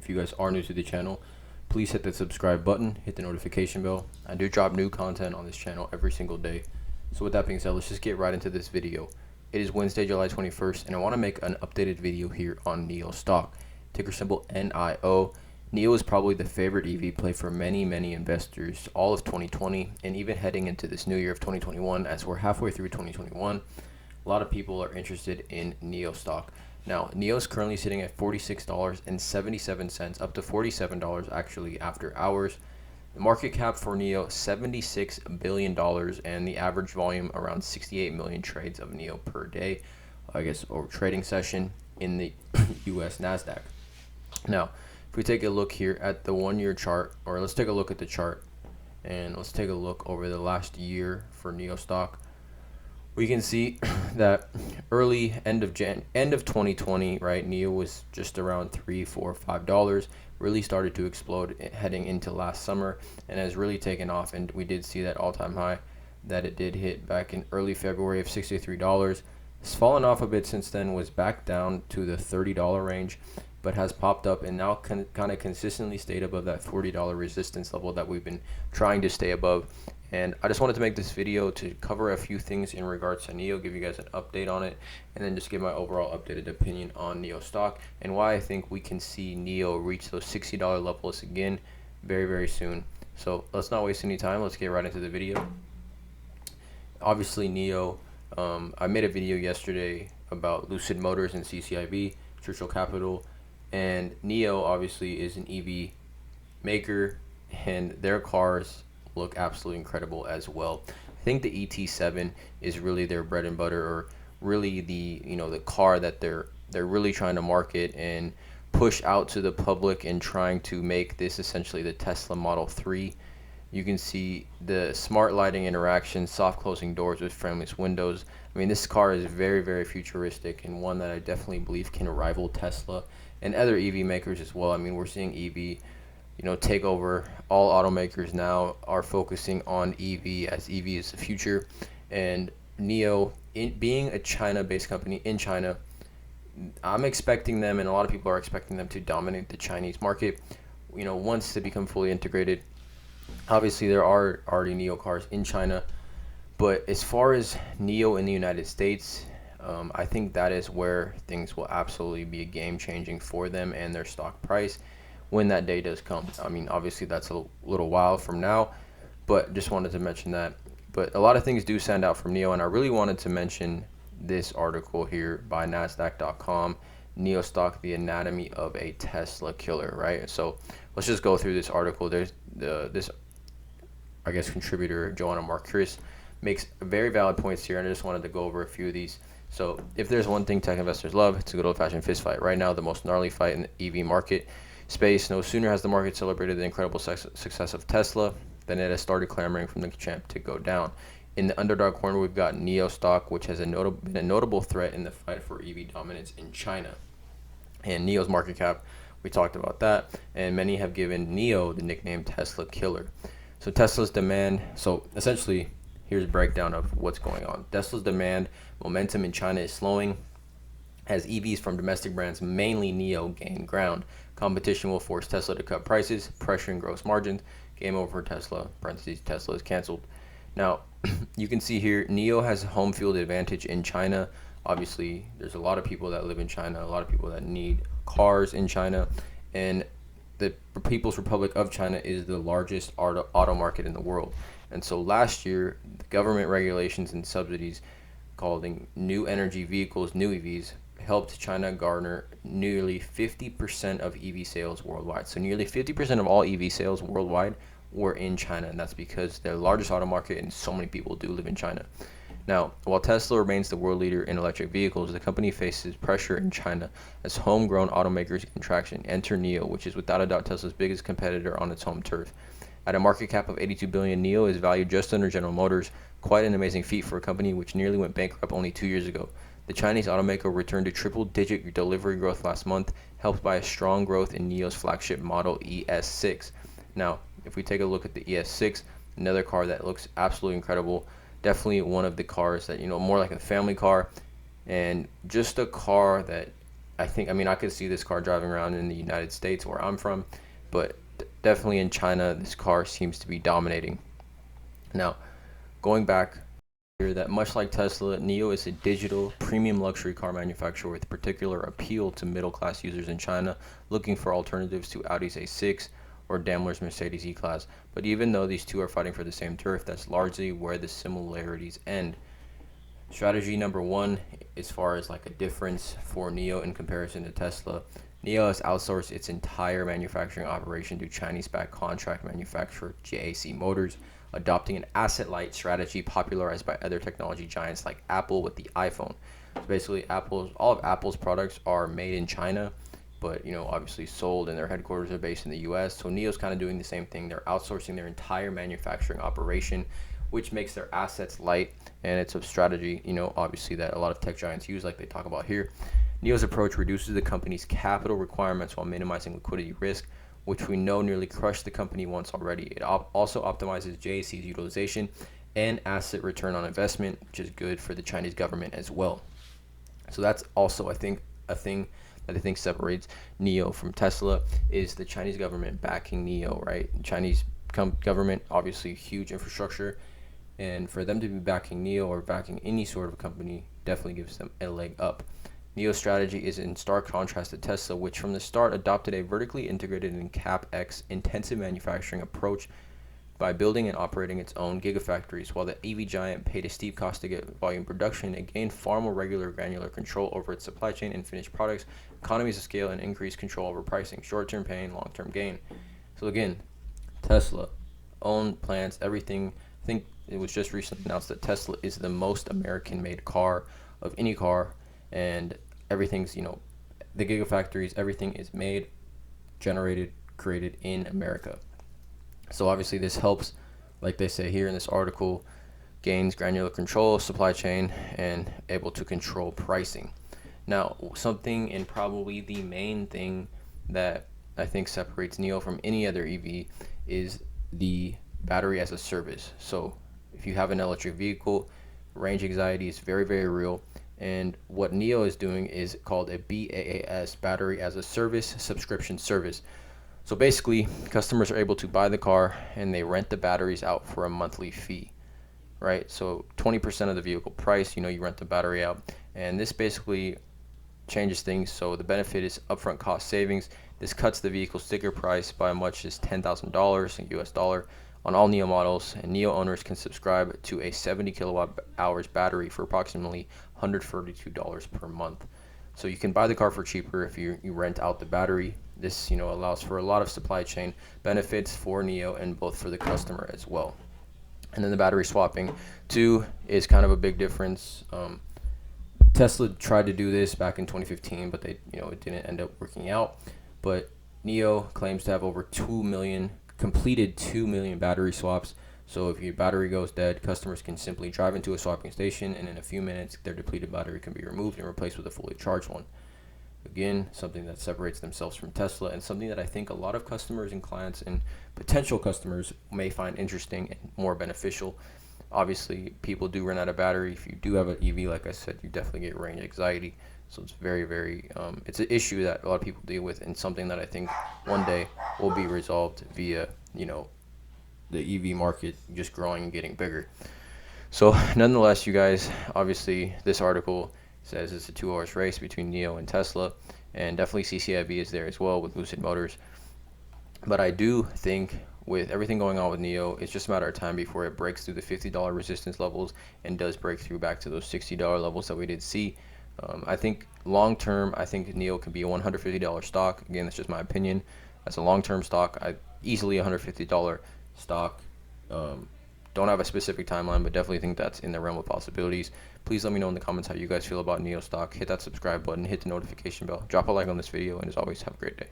If you guys are new to the channel, please hit the subscribe button, hit the notification bell. I do drop new content on this channel every single day. So with that being said, let's just get right into this video. It is Wednesday, July 21st, and I want to make an updated video here on NIO Stock, ticker symbol NIO. NIO is probably the favorite EV play for many investors all of 2020 and even heading into this new year of 2021. As we're halfway through 2021, a lot of people are interested in NIO Stock. Now, NIO is currently sitting at $46.77, up to $47 actually after hours. The market cap for NIO, $76 billion, and the average volume around 68 million trades of NIO per day, I guess, or trading session in the US NASDAQ. Now, if we take a look here at the 1 year chart, or let's take a look at the chart, and let's take a look over the last year for NIO Stock. We can see that early end of 2020, right, NIO was just around $3, $4, $5. Really started to explode heading into last summer and has really taken off. And we did see that all-time high that it did hit back in early February of $63. It's fallen off a bit since then, was back down to the $30 range, but has popped up and now kind of consistently stayed above that $40 resistance level that we've been trying to stay above. And I just wanted to make this video to cover a few things in regards to NIO, give you guys an update on it, and then just give my overall updated opinion on NIO Stock and why I think we can see NIO reach those $60 levels again very soon. So let's not waste any time. Let's get right into the video. Obviously, NIO, I made a video yesterday about Lucid Motors and CCIB, Churchill Capital, and NIO obviously is an EV maker, and their cars look absolutely incredible as well. I think the ET7 is really their bread and butter, or really the the car that they're really trying to market and push out to the public, and trying to make this essentially the Tesla Model 3. You can see the smart lighting interaction, soft closing doors with frameless windows. I mean, this car is very futuristic, and one that I definitely believe can rival Tesla and other EV makers as well. I mean, we're seeing EV take over. All automakers now are focusing on EV, as EV is the future. And NIO, being a China-based company in China, I'm expecting them, and a lot of people are expecting them, to dominate the Chinese market, once they become fully integrated. Obviously, there are already NIO cars in China, but as far as NIO in the United States, I think that is where things will absolutely be game-changing for them and their stock price when that day does come. I mean, obviously that's a little while from now, but just wanted to mention that. But a lot of things do stand out from NIO, and I really wanted to mention this article here by Nasdaq.com, NIO Stock, the anatomy of a Tesla killer, right? So let's just go through this article. There's this, I guess, contributor, Joanna Marcus, makes very valid points here, and I just wanted to go over a few of these. So if there's one thing tech investors love, it's a good old-fashioned fist fight. Right now, the most gnarly fight in the EV market space. No sooner has the market celebrated the incredible success of Tesla than it has started clamoring from the champ to go down. In the underdog corner, we've got NIO Stock, which has been a notable threat in the fight for EV dominance in China. And NIO's market cap, we talked about that, and many have given NIO the nickname Tesla Killer. So Tesla's demand, so essentially, here's a breakdown of what's going on. Tesla's demand momentum in China is slowing as EVs from domestic brands, mainly NIO, gain ground. Competition will force Tesla to cut prices, pressuring gross margins. Game over for Tesla. Parentheses, Tesla is canceled. Now, you can see here, NIO has a home field advantage in China. Obviously, there's a lot of people that live in China, a lot of people that need cars in China, and the People's Republic of China is the largest auto market in the world. And so last year, the government regulations and subsidies called new energy vehicles, new EVs, helped China garner nearly 50% of EV sales worldwide. So nearly 50% of all EV sales worldwide were in China, and that's because they're the largest auto market and so many people do live in China. Now, while Tesla remains the world leader in electric vehicles, the company faces pressure in China as homegrown automakers gain traction. Enter NIO, which is without a doubt Tesla's biggest competitor on its home turf. At a market cap of 82 billion, NIO is valued just under General Motors, quite an amazing feat for a company which nearly went bankrupt only 2 years ago. The Chinese automaker returned to triple-digit delivery growth last month, helped by a strong growth in NIO's flagship model ES6. Now, if we take a look at the ES6, another car that looks absolutely incredible, definitely one of the cars that, more like a family car, and just a car that I mean, I could see this car driving around in the United States where I'm from, but definitely in China, this car seems to be dominating. Now, going back here, that much like Tesla, NIO is a digital premium luxury car manufacturer with particular appeal to middle-class users in China looking for alternatives to Audi's A6 or Daimler's Mercedes E-Class. But even though these two are fighting for the same turf, that's largely where the similarities end. Strategy number one, as far as like a difference for NIO in comparison to Tesla, NIO has outsourced its entire manufacturing operation to Chinese-backed contract manufacturer JAC Motors, adopting an asset-light strategy popularized by other technology giants like Apple with the iPhone. So basically, all of Apple's products are made in China, but obviously sold, and their headquarters are based in the U.S. So NIO's kind of doing the same thing. They're outsourcing their entire manufacturing operation, which makes their assets light, and it's a strategy, obviously that a lot of tech giants use, like they talk about here. NIO's approach reduces the company's capital requirements while minimizing liquidity risk, which we know nearly crushed the company once already. It also optimizes JAC's utilization and asset return on investment, which is good for the Chinese government as well. So that's also, I think, a thing that I think separates NIO from Tesla is the Chinese government backing NIO, right? Chinese government, obviously huge infrastructure, and for them to be backing NIO or backing any sort of company definitely gives them a leg up. NIO's strategy is in stark contrast to Tesla, which from the start adopted a vertically integrated and CapEx intensive manufacturing approach by building and operating its own gigafactories. While the EV giant paid a steep cost to get volume production, it gained far more regular granular control over its supply chain and finished products, economies of scale, and increased control over pricing, short-term pain, long-term gain. So again, Tesla, own plants, everything. I think it was just recently announced that Tesla is the most American-made car of any car, and everything's, the gigafactories, everything is made, generated, created in America. So obviously this helps, like they say here in this article, gains granular control of supply chain and able to control pricing. Now, something, and probably the main thing that I think separates NIO from any other EV is the battery as a service. So if you have an electric vehicle, range anxiety is very, very real. And what NIO is doing is called a BaaS, battery as a service subscription service. So basically, customers are able to buy the car and they rent the batteries out for a monthly fee, right? So 20% of the vehicle price, you rent the battery out, and this basically changes things. So the benefit is upfront cost savings. This cuts the vehicle sticker price by as much as $10,000 in US dollar on all NIO models, and NIO owners can subscribe to a 70 kilowatt hours battery for approximately $142 per month. So you can buy the car for cheaper if you rent out the battery. This allows for a lot of supply chain benefits for NIO and both for the customer as well. And then the battery swapping too is kind of a big difference. Tesla tried to do this back in 2015, but it didn't end up working out. But NIO claims to have over 2 million battery swaps. So if your battery goes dead, customers can simply drive into a swapping station, and in a few minutes, their depleted battery can be removed and replaced with a fully charged one. Again, something that separates themselves from Tesla, and something that I think a lot of customers and clients and potential customers may find interesting and more beneficial. Obviously, people do run out of battery. If you do have an EV, like I said, you definitely get range anxiety. So it's very, very, it's an issue that a lot of people deal with, and something that I think one day will be resolved via, the EV market just growing and getting bigger. So nonetheless, you guys, obviously this article says it's a 2 hours race between NIO and Tesla, and definitely CCIV is there as well with Lucid Motors. But I do think with everything going on with NIO, it's just a matter of time before it breaks through the $50 resistance levels and does break through back to those $60 levels that we did see. I think long term, I think NIO can be a $150 stock. Again, that's just my opinion. As a long-term stock, easily a $150 stock. Don't have a specific timeline, but definitely think that's in the realm of possibilities. Please let me know in the comments how you guys feel about NIO stock. Hit that subscribe button, hit the notification bell, drop a like on this video, and as always, have a great day.